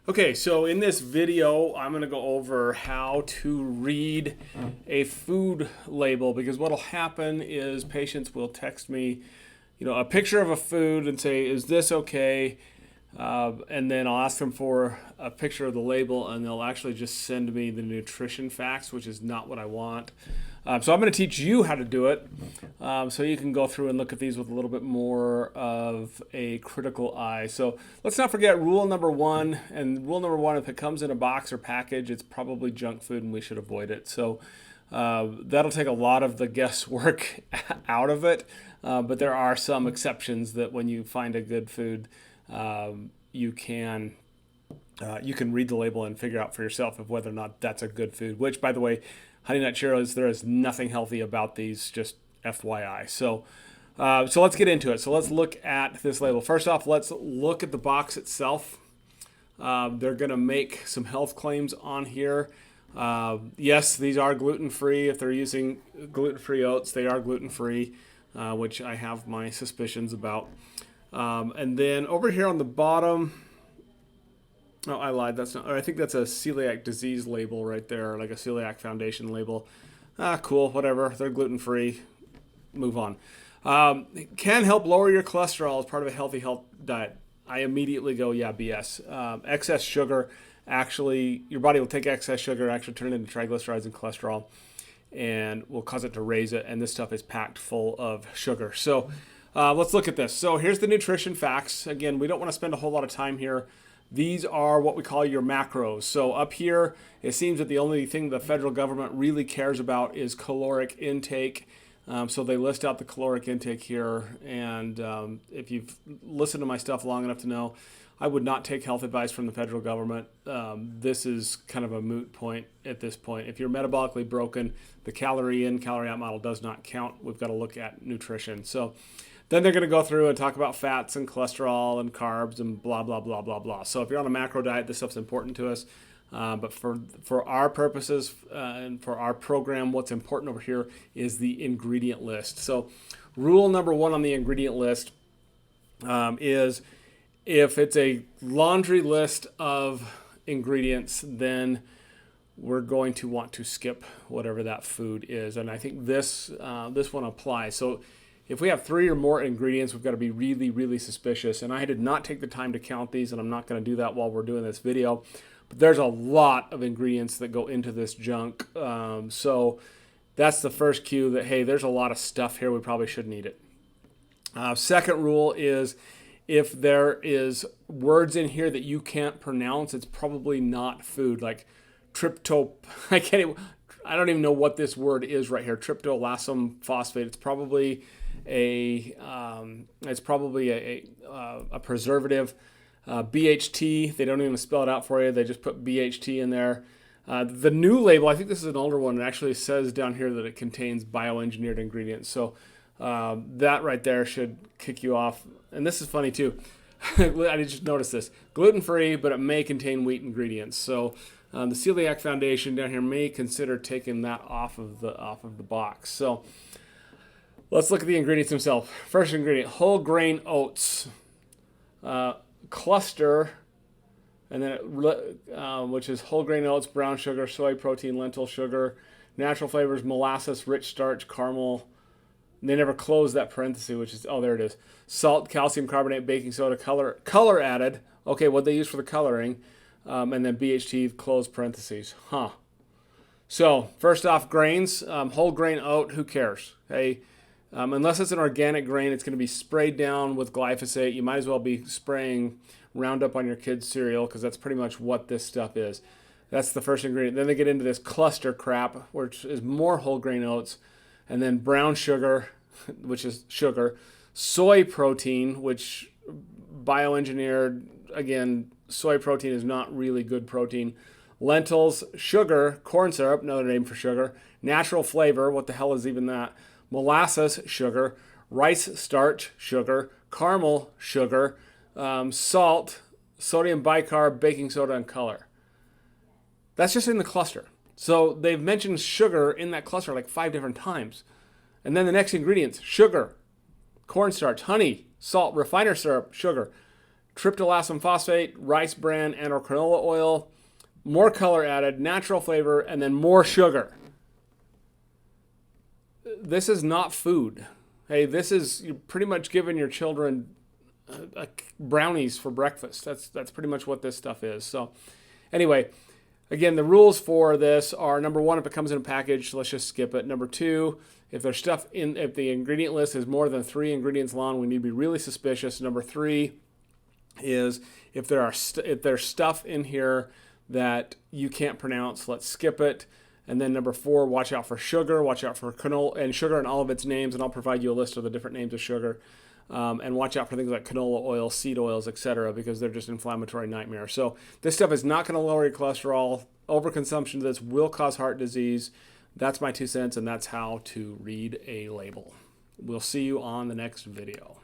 Okay, so in this video, I'm going to go over how to read a food label because what'll happen is patients will text me, a picture of a food and say, "Is this okay?" And then I'll ask them for a picture of the label, and they'll actually just send me the nutrition facts, which is not what I want. So I'm going to teach you how to do it, so you can go through and look at these with a little bit more of a critical eye. So let's not forget rule number one. And rule number one, if it comes in a box or package, it's probably junk food, and we should avoid it. So that'll take a lot of the guesswork out of it. But there are some exceptions that when you find a good food, you can read the label and figure out for yourself of whether or not that's a good food. Which, by the way, Honey Nut Cheerios, there is nothing healthy about these. Just FYI. So let's get into it. So let's look at this label. First off, let's look at the box itself. They're going to make some health claims on here. Yes, these are gluten-free. If they're using gluten-free oats, they are gluten-free, which I have my suspicions about. And then over here on the bottom, oh, I lied. That's not. I think that's a celiac disease label right there, like a celiac foundation label. Cool, whatever. They're gluten-free. Move on. It can help lower your cholesterol as part of a healthy diet. I immediately go, yeah, BS. Excess sugar, actually, your body will take excess sugar, actually turn it into triglycerides and cholesterol, and will cause it to raise it. And this stuff is packed full of sugar. So let's look at this. So here's the nutrition facts. Again, we don't want to spend a whole lot of time here. These are what we call your macros. So up here, it seems that the only thing the federal government really cares about is caloric intake. So they list out the caloric intake here. And if you've listened to my stuff long enough to know, I would not take health advice from the federal government. This is kind of a moot point at this point. If you're metabolically broken, the calorie in, calorie out model does not count. We've got to look at nutrition. So then they're going to go through and talk about fats and cholesterol and carbs and blah, blah, blah, blah, blah. So if you're on a macro diet, this stuff's important to us. But for our purposes and for our program, what's important over here is the ingredient list. So rule number one on the ingredient list is if it's a laundry list of ingredients, then we're going to want to skip whatever that food is. And I think this one applies. So if we have 3 or more ingredients, we've got to be really, really suspicious. And I did not take the time to count these, and I'm not going to do that while we're doing this video. But there's a lot of ingredients that go into this junk. So that's the first cue that, hey, there's a lot of stuff here. We probably shouldn't eat it. Second rule is if there is words in here that you can't pronounce, it's probably not food. Like I don't even know what this word is right here. Tryptolacum phosphate. It's probably a preservative. BHT, they don't even spell it out for you. They just put BHT in there. The new label, I think this is an older one, it actually says down here that it contains bioengineered ingredients. So that right there should kick you off. And this is funny too. I just noticed this. Gluten-free, but it may contain wheat ingredients. So the Celiac Foundation down here may consider taking that off of the box. So let's look at the ingredients themselves. First ingredient, whole grain oats. Cluster, and then which is whole grain oats, brown sugar, soy protein, lentil sugar, natural flavors, molasses, rich starch, caramel. And they never close that parenthesis, which is, oh, there it is. Salt, calcium carbonate, baking soda, color added. Okay, what they use for the coloring. And then BHT, close parentheses. So first off, grains, whole grain oat, who cares? Hey, unless it's an organic grain, it's going to be sprayed down with glyphosate. You might as well be spraying Roundup on your kids' cereal because that's pretty much what this stuff is. That's the first ingredient. Then they get into this cluster crap, which is more whole grain oats, and then brown sugar, which is sugar, soy protein, which bioengineered, again, soy protein is not really good protein. Lentils, sugar, corn syrup, another name for sugar, natural flavor, what the hell is even that? Molasses, sugar, rice starch, sugar, caramel, sugar, salt, sodium bicarb, baking soda, and color. That's just in the cluster. So they've mentioned sugar in that cluster like 5 different times. And then the next ingredients, sugar, cornstarch, honey, salt, refiner syrup, sugar. tryptolacim phosphate, rice bran, and or canola oil, more color added, natural flavor, and then more sugar. This is not food. Hey, this is, you're pretty much giving your children brownies for breakfast. That's pretty much what this stuff is. So anyway, again, the rules for this are, number one, if it comes in a package, let's just skip it. Number two, if the ingredient list is more than 3 ingredients long, we need to be really suspicious. Number three is if there's stuff in here that you can't pronounce, let's skip it. And then number four, watch out for sugar, watch out for canola and sugar and all of its names, and I'll provide you a list of the different names of sugar. And watch out for things like canola oil, seed oils, etc., because they're just inflammatory nightmares. So this stuff is not going to lower your cholesterol. Overconsumption of this will cause heart disease. That's my 2 cents, and that's how to read a label. We'll see you on the next video.